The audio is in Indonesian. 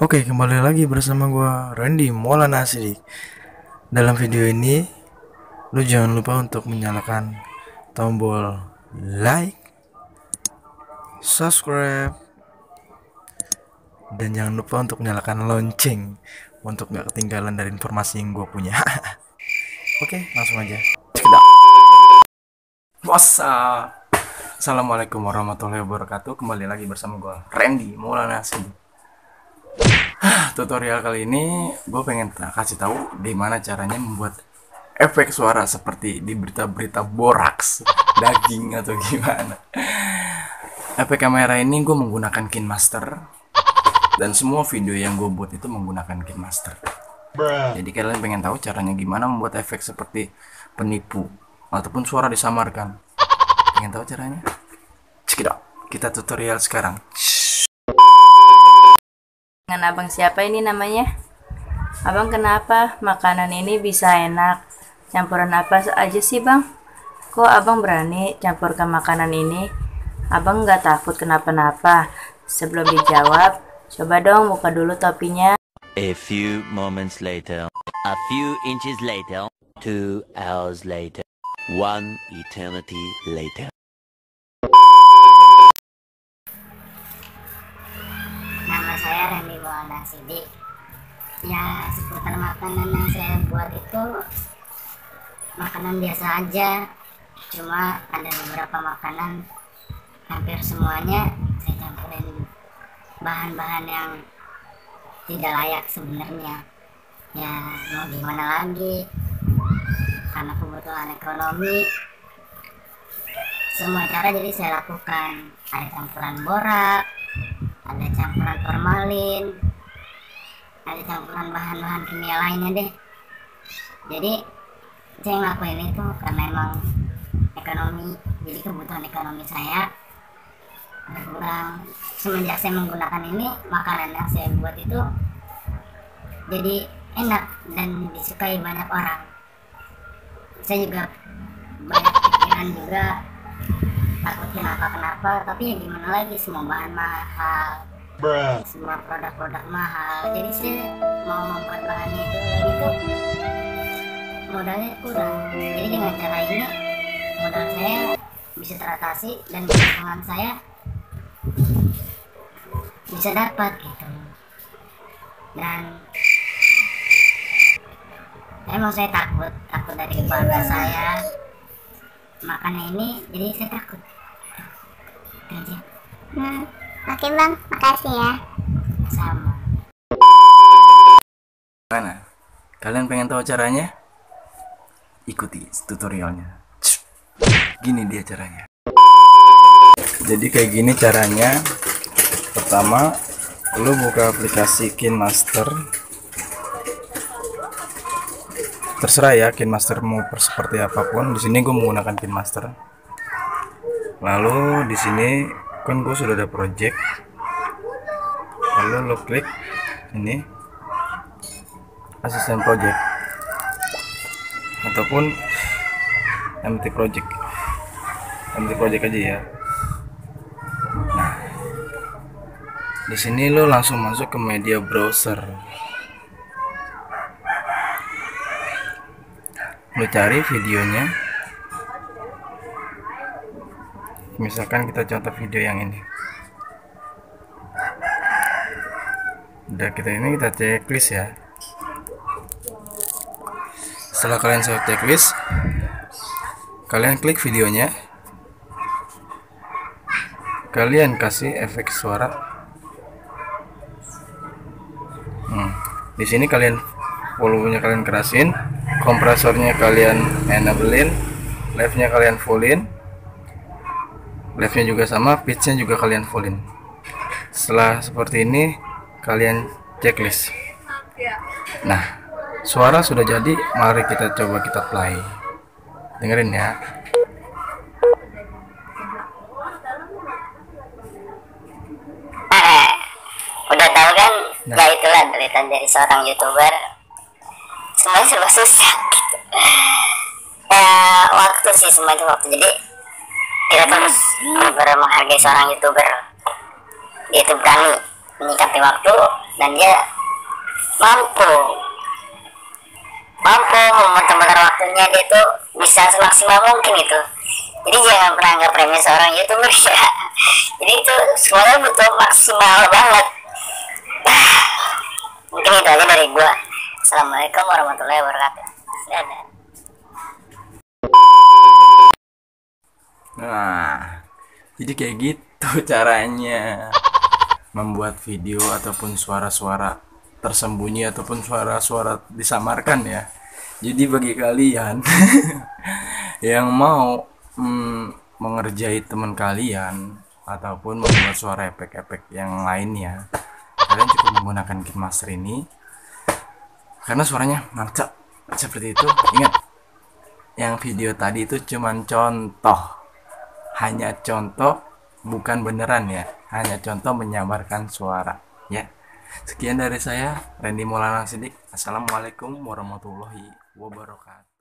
Oke, kembali lagi bersama gua Randy Maulana Sidik. Dalam video ini, lu jangan lupa untuk menyalakan tombol like, subscribe, dan jangan lupa untuk menyalakan lonceng untuk gak ketinggalan dari informasi yang gua punya. Oke, langsung aja. Cekedak. Assalamualaikum warahmatullahi wabarakatuh. Kembali lagi bersama gua Randy Maulana Sidik. Tutorial kali ini gue pengen kasih tahu gimana caranya membuat efek suara seperti di berita-berita boraks daging atau gimana. Efek kamera ini gue menggunakan KineMaster, dan semua video yang gue buat itu menggunakan KineMaster. Jadi kalian pengen tahu caranya gimana membuat efek seperti penipu ataupun suara disamarkan? Pengen tahu caranya? Cekidot, kita tutorial sekarang. Dengan abang siapa ini namanya? Abang kenapa makanan ini bisa enak? Campuran apa aja sih bang? Kok abang berani campurkan makanan ini? Abang nggak takut kenapa-napa? Sebelum dijawab, coba dong buka dulu topinya. A few moments later, a few inches later, 2 hours later, 1 eternity later. Nama saya Randy Maulana Sidik. Ya, seputar makanan yang saya buat itu makanan biasa aja. Cuma ada beberapa makanan, hampir semuanya saya campurin bahan-bahan yang tidak layak sebenarnya. Ya, mau gimana lagi? Karena kebutuhan ekonomi, semua cara jadi saya lakukan. Ada campuran borak, ada campuran formalin, ada campuran bahan-bahan kimia lainnya deh. Jadi saya ngelakuin itu karena emang ekonomi, jadi kebutuhan ekonomi saya berkurang. Semenjak saya menggunakan ini, makanan yang saya buat itu jadi enak dan disukai banyak orang. Saya juga banyak pikiran juga, takut kenapa, tapi ya gimana lagi, semua bahan mahal, semua produk-produk mahal. Jadi saya mau membuat bahannya itu lagi tuh modalnya kurang. Jadi dengan cara ini modal saya bisa teratasi dan keuntungan saya bisa dapat gitu. Dan emang saya takut dari keluarga saya makannya ini, jadi saya takut aja. Oke bang, makasih ya. Sama. Mana? Kalian pengen tahu caranya? Ikuti tutorialnya. Gini dia caranya. Jadi kayak gini caranya. Pertama, lu buka aplikasi KineMaster. Terserah ya KineMaster mau seperti apapun. Di sini gue menggunakan KineMaster. Lalu di sini kan gue sudah ada project. Lalu lo klik ini asisten project ataupun empty project aja ya. Nah, di sini lo langsung masuk ke media browser. Lo cari videonya, misalkan kita contoh video yang ini. Udah kita checklist ya. Setelah kalian selesai checklist, kalian klik videonya, kalian kasih efek suara. Di sini kalian volumenya kalian kerasin, kompresornya kalian enablein, live-nya kalian fullin, live-nya juga sama, pitch-nya juga kalian fullin. Setelah seperti ini, kalian checklist. Nah, suara sudah jadi, mari kita coba kita play. Dengerin ya. Udah tahu kan? Nah, ya itulah derita dari seorang YouTuber. Semuanya serba susah gitu. Waktu sih, semua itu waktu. Jadi kita terus menghargai seorang YouTuber. Dia itu berani menyikapi waktu dan dia mampu memutar waktunya, dia tuh bisa semaksimal mungkin itu. Jadi jangan pernah anggap remeh seorang YouTuber ya. Jadi itu semuanya butuh maksimal banget. Mungkin itu aja dari gua. Assalamualaikum warahmatullahi wabarakatuh. Dadah. Nah, jadi kayak gitu caranya membuat video ataupun suara-suara tersembunyi ataupun suara-suara disamarkan ya. Jadi bagi kalian yang mau mengerjai teman kalian ataupun membuat suara efek-efek yang lainnya, kalian cukup menggunakan KineMaster ini karena suaranya mantap seperti itu. Ingat, yang video tadi itu cuman contoh, hanya contoh, bukan beneran ya, hanya contoh menyamarkan suara ya. Sekian dari saya, Randy Maulana Siddiq. Assalamualaikum warahmatullahi wabarakatuh.